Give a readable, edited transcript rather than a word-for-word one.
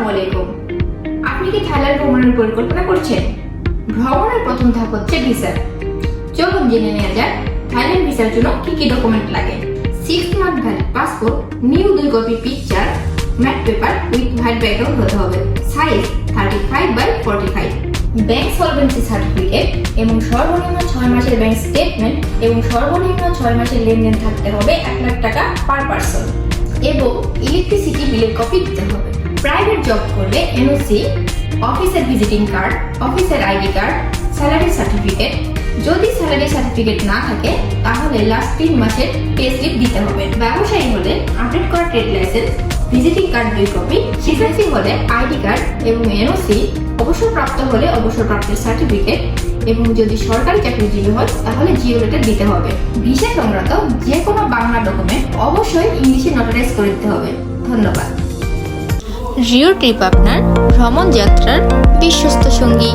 আসসালামু আলাইকুম। আপনি কি থাইল্যান্ড ভ্রমণের পরিকল্পনা করছেন? ভ্রমণের প্রথম ধাপ হচ্ছে ভিসা। চলুন জেনে নেওয়া যাক থাইল্যান্ড ভিসার জন্য কি কি ডকুমেন্ট লাগে। 6 month valid passport, new 2 copy picture, matte paper with white background হতে হবে। Size 35x45। Bank solvency certificate এবং সর্বনিম্ন 6 মাসের ব্যাংক স্টেটমেন্ট এবং সর্বনিম্ন 6 মাসের লেনদেন থাকতে হবে 1 লাখ টাকা পার পারসন এবং ইলেকট্রিসিটি বিলের কপি দিতে হবে। প্রাইভেট জব করলে এনওসি, অফিসের ভিজিটিং কার্ড, অফিসের আইডি কার্ড, স্যালারি সার্টিফিকেট। যদি স্যালারি সার্টিফিকেট না থাকে তাহলে লাস্ট 3 মাসের পে স্লিপ দিতে হবে। ব্যবসায়ী হলে আপডেট করা trade licence, visiting card 2 copy, শিক্ষার্থী হলে আইডি কার্ড এবং এনওসি, অবসরপ্রাপ্ত হলে অবসরপ্রাপ্তের সার্টিফিকেট এবং যদি সরকারি চাকরিজীবী হয় তাহলে জিও লেটার দিতে হবে। ভিসা সংক্রান্ত যে কোনো বাংলা ডকুমেন্ট অবশ্যই ইংলিশে নোটারাইজ করে দিতে হবে। ধন্যবাদ। রিও ট্রিপ আপনার ভ্রমণ যাত্রার বিশ্বস্ত সঙ্গী।